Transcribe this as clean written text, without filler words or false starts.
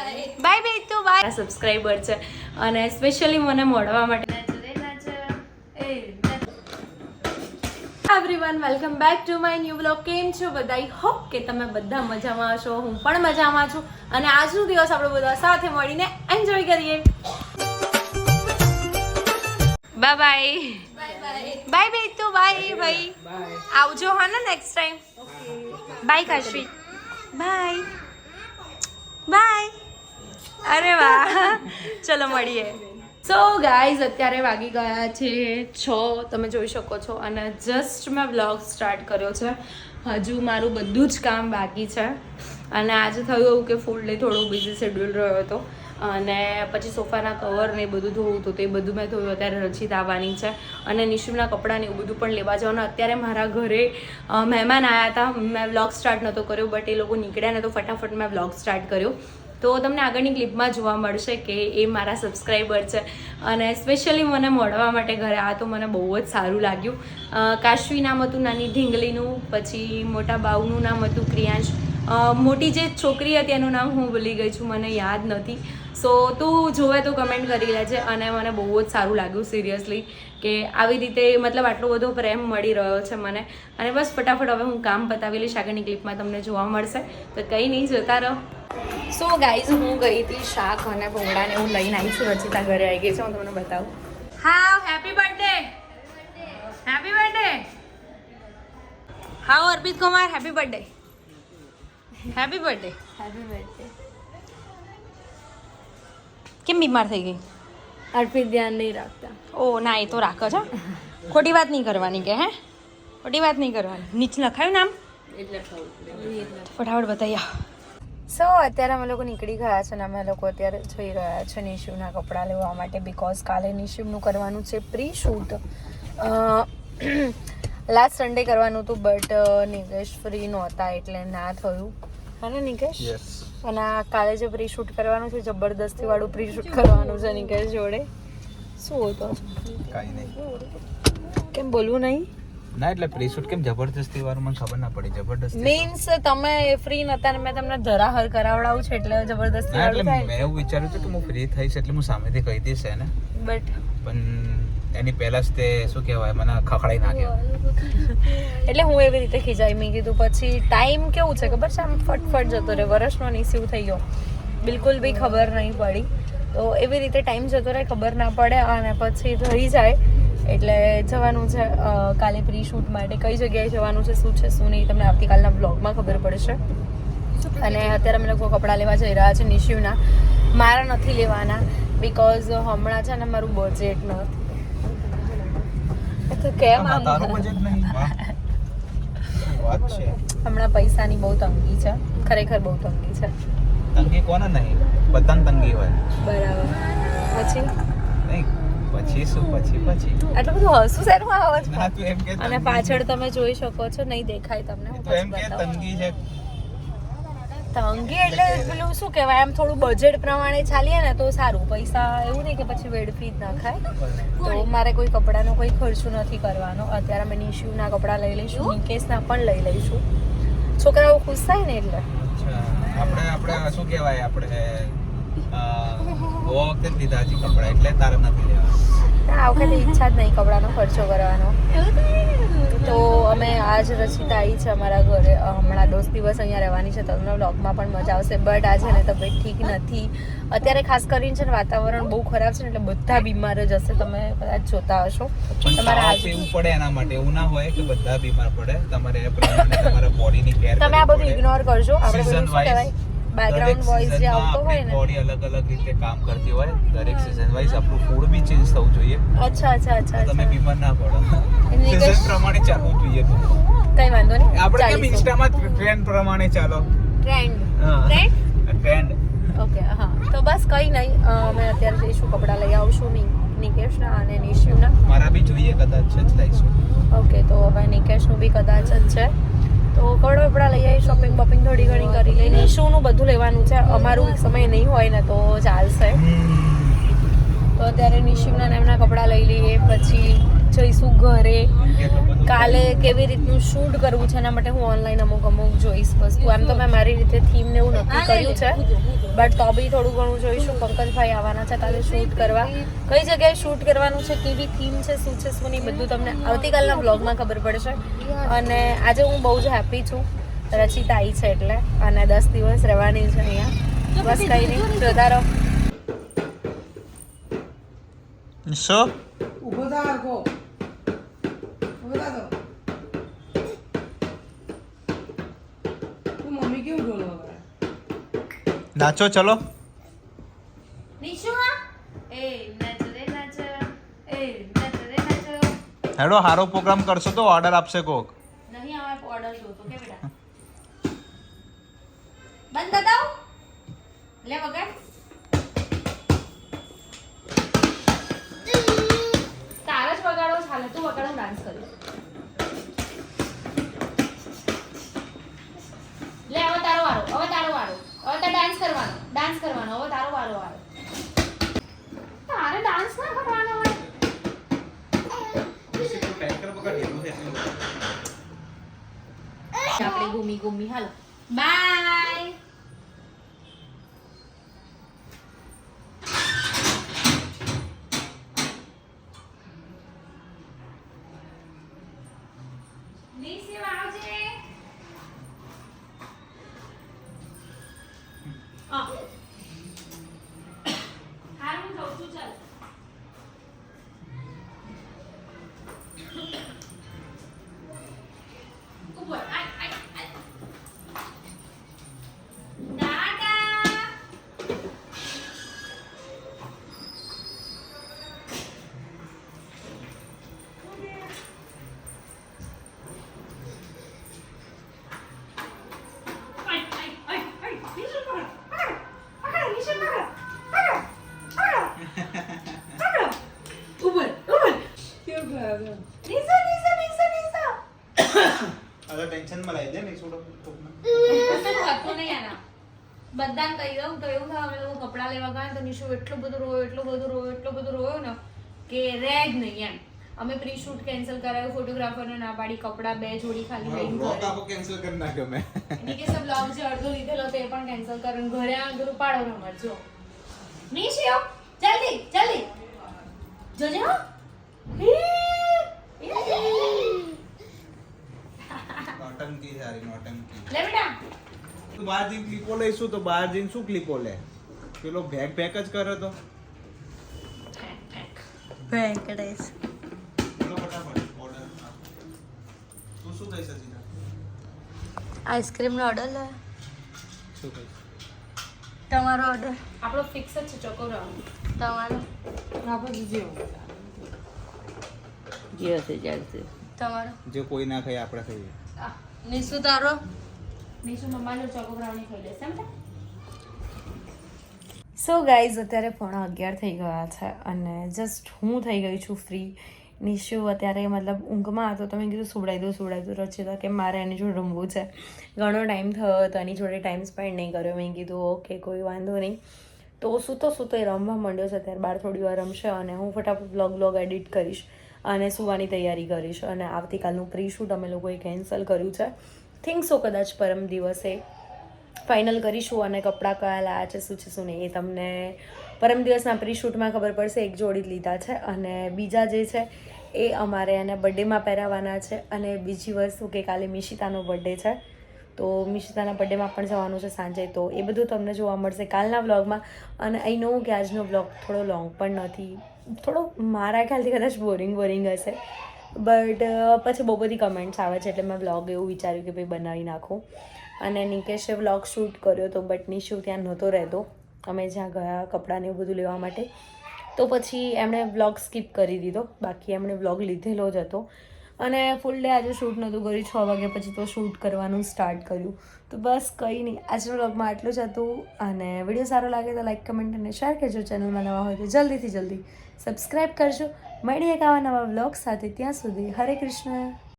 By bye તો by subscriber છે અને સ્પેશિયલી મને મળવા માટે everyone welcome back to my new vlog. કેમ છો બધા? આઈ હોપ કે તમે બધા મજામાં છો. હું પણ મજામાં છું અને આજનો દિવસ આપણે બધા સાથે મળીને એન્જોય કરીએ. બાય બાય બાય બાય તો બાય ભાઈ આવજો હા ને next time. Bye Kashvi bye bye. અરે વાહ ચલો મળીએ. સો ગાઈઝ અત્યારે વાગી ગયા છે 6 તમે જોઈ શકો છો અને જસ્ટ મેં વ્લોગ સ્ટાર્ટ કર્યો છે. હજુ મારું બધું જ કામ બાકી છે અને આજે થયું એવું કે ફૂલ ડે થોડું બિઝી શેડ્યુલ રહ્યો હતો અને પછી સોફાના કવર ને એ બધું ધોવું હતું તો એ બધું મેં ધોયું. અત્યારે રચિત આવવાની છે અને નિશુના કપડાં ને એવું બધું પણ લેવા જવાનું. અત્યારે મારા ઘરે મહેમાન આવ્યા હતા. મેં વ્લોગ સ્ટાર્ટ નહોતો કર્યો બટ એ લોકો નીકળ્યા ને તો ફટાફટ મેં વ્લોગ સ્ટાર્ટ કર્યો. તો તમને આગળની ક્લિપમાં જોવા મળશે કે એ મારા સબસ્ક્રાઈબર છે અને સ્પેશિયલી મને મળવા માટે ઘરે આ તો મને બહુ જ સારું લાગ્યું. કાશવી નામ હતું નાની ઢીંગલીનું, પછી મોટા બાઉનું નામ હતું ક્રિયાંશ, મોટી જે છોકરી હતી એનું નામ હું ભૂલી ગઈ છું, મને યાદ નથી. સો તું જોવે તો કમેન્ટ કરી લેજે અને મને બહુ જ સારું લાગ્યું સિરિયસલી કે આવી રીતે મતલબ આટલો બધો પ્રેમ મળી રહ્યો છે મને. અને બસ ફટાફટ હવે હું કામ પતાવી લઈશ. આગળની ક્લિપમાં તમને જોવા મળશે તો કંઈ નહીં, જોતા રહો. સો ગાઈઝ હું ગઈ હતી શાક અને ભોંગળાને હું લઈને આવી છું. રચિતા ઘરે આવી ગઈ છે, હું તમને બતાવું. હા હેપી બર્થડે હેપી બર્થડે. હા Arpit Kumar happy birthday happy birthday happy birthday. કેમ બીમાર થઈ ગઈ? અર્પિત ધ્યાન નહીં રાખતા. ઓ ના એ તો રાખો છો, ખોટી વાત નહીં કરવાની કે હે ખોટી વાત નહીં કરવાની. નીચે લખાયું નામ એટલે ફટાફટ બતાવી. સો અત્યારે અમે લોકો નીકળી ગયા છે અને અમે લોકો અત્યારે જઈ રહ્યા છે નિશુના કપડાં લેવા માટે બિકોઝ કાલે નિશુનું કરવાનું છે પ્રી શૂટ. લાસ્ટ સન્ડે કરવાનું હતું બટ નિકેશ ફ્રી નહોતા એટલે ના થયું. હા ને નિકેશ? અને કાલે જે પ્રી શૂટ કરવાનું છે જબરદસ્તી વાળું પ્રી શૂટ કરવાનું છે નિકેશ જોડે. શું હતો? કાઈ નહીં. કેમ બોલવું નહીં? ના એટલે પ્રી શૂટ કેમ જબરદસ્તી વાળું મને ખબર ના પડી. જબરદસ્તી મીન્સ તમે ફ્રી નતા ને મેં તમને ધરાહર કરાવડાવું છે એટલે જબરદસ્તી ના એટલે વાળું મેં એવું વિચાર્યું હતું કે હું ફ્રી થઈશ એટલે હું સામેથી કહી દઈશ એને, બટ પણ એની પહેલા જ તે શું કહેવાય મને ખખડાઈ નાખ્યો. એટલે હું એવી રીતે ખીજાઈ મેં કીધું પછી ટાઈમ કેવું છે ખબર છે આમ ફટફટ જતો રહે. વર્ષનો રિસીવ થઈ ગયો બિલકુલ બી ખબર નહીં પડી. તો એવી રીતે ટાઈમ જતો રહે ખબર ના પડે અને પછી રહી જાય. એટલે જવાનું છે કાલે પ્રી શૂટ માટે. કઈ જગ્યાએ જવાનું છે શું છે શું નહીં તમને આવતીકાલના બ્લોગમાં ખબર પડશે. અને અત્યારે અમે લોકો કપડાં લેવા જઈ રહ્યા છે નિશુના. મારા નથી લેવાના બિકોઝ હમણાં છે ને મારું બજેટ નથી. તો કેમ આમ તારું બજેટ નહીં? વાત છે. હમણાં પૈસાની બહુ તંગી છે, ખરેખર બહુ તંગી છે. તંગી કોને નહીં? બધાને તંગી હોય. બરાબર. પછી નહીં પછી શું પછી આટલું બધું હસું શેનું આવે છે? ના તું એમ કે અને પાછળ તમે જોઈ શકો છો, નહીં દેખાય તમને, હું તું એમ પછી કે બતાવું. તંગી છે. તંગી એટલે પેલું શું કહેવાય આમ થોડું બજેટ પ્રમાણે ચાલીએ ને તો સારું. પૈસા એવું નહીં કે પછી વેડફી જ ના ખાય. તો મારે કોઈ કપડાનો કોઈ ખર્ચો નથી કરવાનો. અત્યારે અમે નિશુના કપડાં લઈ લઈશું, નિકેશના પણ લઈ લઈશું. છોકરાઓ ખુશ થાય ને એટલે. આપણે શું કહેવાય આપણે ગોવા વખતે જ લીધા છે કપડાં એટલે તારે નથી લેવા. આ વખતે ઈચ્છા જ નહીં કપડાનો ખર્ચો કરવાનો. તો અમે આજ રચિતા આવી છે અમારા ઘરે. હમણાં 10 દિવસ અહીંયા રહેવાની છે. તમને વ્લોગમાં પણ મજા આવશે બટ આજે ને તબિયત ઠીક નથી. અત્યારે ખાસ કરીને છે ને વાતાવરણ બહુ ખરાબ છે ને એટલે બધા બીમાર જ હશે. તમે કદાચ જોતા હશો. તમારે આજે એવું પડે એના માટે એવું ના હોય કે બધા બીમાર પડે. તમારે એ પ્રમાણે તમારા બોડીની કેર તમે આ બધું ઇગ્નોર કરજો. આપણે બધું શું કહેવાય બેકગ્રાઉન્ડ વોઇસ જે આવતો હોય ને. બોડી અલગ અલગ રીતે કામ કરતી હોય. દરેક સીઝન વાઇઝ આપણું ફૂડ બી ચેન્જ થવું જોઈએ. અચ્છા અચ્છા અચ્છા તમે બીમાર ના પડો. નિકેશ સીઝન પ્રમાણે ચાલવું જોઈએ. કઈ વાંધો નહીં. આપણે કેમ ઇન્સ્ટામાં ટ્રેન્ડ પ્રમાણે ચાલો. ટ્રેન્ડ ટ્રેન્ડ ઓકે હા. તો બસ કંઈ નહીં. અમે અત્યારે જઈશું કપડાં લઈ આવશું નિકેશના અને નિશુના. મારા બી જોઈએ કદાચ જ લઈશું. ઓકે તો હવે નિકેશનું બી કદાચ જ છે. તો કપડાં લઈ આવી, શોપિંગ બોપિંગ થોડી ઘણી કરી લઈ. નિશુનું બધું લેવાનું છે. અમારું સમય નહીં હોય ને તો ચાલશે. તો અત્યારે નિશુના એમના કપડાં લઈ લઈએ પછી જઈશું ઘરે. કેટલું બધું કાલે કેવી રીતનું શૂટ કરવું છે એના માટે હું ઓનલાઈન અમુક જોઈશ વસ્તુ. આમ તો મેં મારી રીતે થીમ ને એવું નક્કી કર્યું છે, બટ તો બી થોડું ઘણું જોઈશું. પંકજભાઈ આવવાના છે કાલે શૂટ કરવા. કઈ જગ્યાએ શૂટ કરવાનું છે, કેવી થીમ છે, શું છે શું નહીં, બધું તમને આવતીકાલના બ્લોગમાં ખબર પડશે. અને આજે હું બહુ જ હેપી છું, રચિતા આવી છે એટલે, અને 10 દિવસ રહેવાની છે અહીંયા. બસ કંઈ નહીં, જોતા રહો. શું ઊભો થા હરખો. ઊભો થા તો. તું મમ્મી કેવું ઢોલ વગાડે? નાચો ચલો. હેડો હારો પ્રોગ્રામ કરશો તો ઓર્ડર આપશે કોક. નહીં આવે ઓર્ડર જોતો કે બેટા બંધ બતાવ લે વગાડ. તારે જ વગાડો ચાલે, તું વગાડો ડાન્સ કરી લે. હવે તારો વારો, હવે તારો વારો, હવે તારે ડાન્સ કરવાનો, ડાન્સ કરવાનો. હવે તારો વારો આવે. તારે ડાન્સ ના કરવાનો હોય. આપણે ઘૂમી ઘૂમી હાલો બાય. નીચે આવજે. હારું હું જાઉં છું, ચાલ. ઉપર આય આય આય. ટાટા. આય આય આય આય. નીચે પકડ પકડ પકડ. નીચે પકડ પકડ પકડ. ઉપર ઉપર. કેવું કરે? નીચે નીચે નીચે નીચે. અરે ટેન્શન માં લઈ દે ને છોડો. કશું થતું નહીં આના. બધાને કહી દઉં તો એવું થાય, અમે લોકો કપડાં લેવા ગયા ને તો નિશુ એટલો બધો રોયો ને કે રહે જ નહીં એમ. અમે પ્રી શૂટ કેન્સલ કરાવ્યું, ફોટોગ્રાફરને ના પાડી, કપડાં 2 જોડી ખાલી લઈને બ્લોગ ઘરે. આખો કેન્સલ કરી નાખ્યો મેં. એની કે સબ બ્લોગ જે અડધો લીધેલો તો એ પણ કેન્સલ કર્યો. ઘરે આગળ પાડો નંબર જો. નિશુ જલ્દી જલ્દી જોજે હો. નોટંકી સારી નોટંકી. લે બેટા. તું બહાર જઈને ક્લિપો લઈશું તો બહાર જઈને શું ક્લિપો લે? પેલો ભેક ભેક જ કરે તો. વેંકટેશ બોલો ફટાફટ ઓર્ડર. તું શું કહીશ હજી? આઈસ્ક્રીમનો ઓર્ડર લે. શું કહીશ? તમારો ઓર્ડર આપણો ફિક્સ જ છે. ચોકોરાવ તમારો, આપણે જેવું. જે હશે ચાલશે. તમારો જે કોઈ ના ખાય આપણે ખાઈએ. નિશુ તારો. નિશુ મમ્માનો ચોકોબ્રાઉની ખાઈ લેશે એમ. સો ગાઈઝ અત્યારે 11:15 થઈ ગયા છે અને જસ્ટ હું થઈ ગઈ છું ફ્રી. નિશુ અત્યારે મતલબ ઊંઘમાં હતો તો મેં કીધું સુવડાવી દો રચિતા કે મારે એની જોડે રમવું છે. ઘણો ટાઈમ થયો હતો એની જોડે ટાઈમ સ્પેન્ડ નહીં કર્યો. મેં કીધું ઓકે કોઈ વાંધો નહીં. તો સૂતો એ રમવા માંડ્યો છે. અત્યારે બહાર થોડી વાર રમશે અને હું ફટાફટ બ્લોગ એડિટ કરીશ અને સુવાની તૈયારી કરીશ. અને આવતીકાલનું પ્રી શૂટ અમે લોકોએ કેન્સલ કર્યું છે. થિંક સો કદાચ પરમ દિવસે ફાઇનલ કરીશું અને કપડાં કયા લાયા છે શું છે શું નહીં એ તમને પરમ દિવસના પ્રી શૂટમાં ખબર પડશે. એક જોડી જ લીધા છે અને બીજા જે છે એ અમારે એને બર્થડેમાં પહેરાવવાના છે. અને બીજી વસ્તુ કે કાલે મિશિતાનો બર્થડે છે તો મિશિતાના બર્થડેમાં પણ જવાનું છે સાંજે. તો એ બધું તમને જોવા મળશે કાલના વ્લોગમાં. અને આઈ નો કે આજનો વ્લોગ થોડો લોંગ પણ નથી, થોડો મારા ખ્યાલથી કદાચ બોરિંગ હશે, બટ પછી બહુ બધી કમેન્ટ્સ આવે છે એટલે મેં વ્લોગ એવું વિચાર્યું કે ભાઈ બનાવી નાખું. અને નિકેશે વ્લોગ શૂટ કર્યો તો બટ નિશુ ત્યાં નહોતો રહેતો. અમે જ્યાં ગયા કપડાને એવું બધું લેવા માટે તો પછી એમણે વ્લોગ સ્કીપ કરી દીધો. બાકી એમણે વ્લોગ લીધેલો જ હતો અને ફૂલ ડે આજે શૂટ નહોતું કર્યું. 6 વાગ્યા પછી તો શૂટ કરવાનું સ્ટાર્ટ કર્યું. તો બસ કંઈ નહીં, આજના વ્લોગમાં આટલું જ હતું. અને વિડીયો સારો લાગે તો લાઈક કમેન્ટ અને શેર કરજો. ચેનલમાં નવા હોય તો જલ્દીથી સબસ્ક્રાઈબ કરજો. મળીએ એક આવા નવા વ્લોગ સાથે. ત્યાં સુધી હરે કૃષ્ણ.